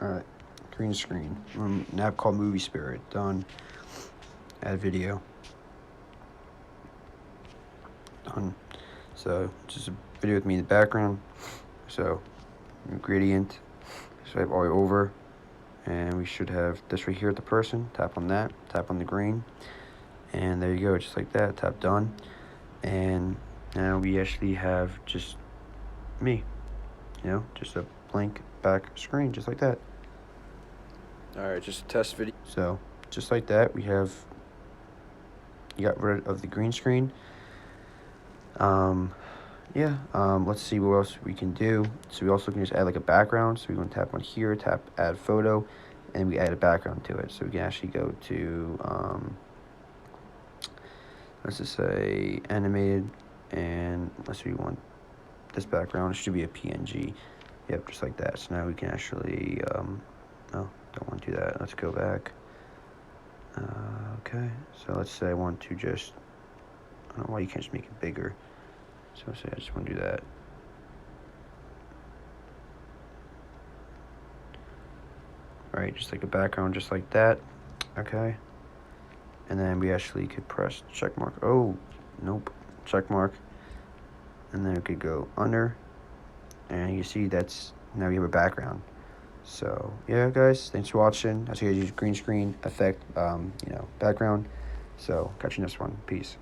Alright, green screen. An app called MovieSpirit. Done. Add video. Done. So, just a video with me in the background. So, gradient. Swipe all the way over. And we should have this right here at the person. Tap on that. Tap on the green. And there you go, just like that. Tap done. And now we actually have just me. You know, just a blank back screen, just like that. Alright, just a test video. So, just like that, you got rid of the green screen. Let's see what else we can do. So we also can just add like a background. So we're going to tap on here, tap add photo, and we add a background to it. So we can actually go to, let's just say animated, and let's say we want this background. It should be a PNG. Yep, just like that. So now we can actually, no, don't want to do that. Let's go back. Okay, so let's say I want to just, I don't know why you can't just make it bigger. So say I just want to do that. Alright, just like a background, just like that. Okay. And then we actually could press check mark. Oh, nope. Check mark. And then we could go under. And you see that's, now we have a background. So, yeah, guys, thanks for watching. That's how you use green screen effect, background. So, catch you next one. Peace.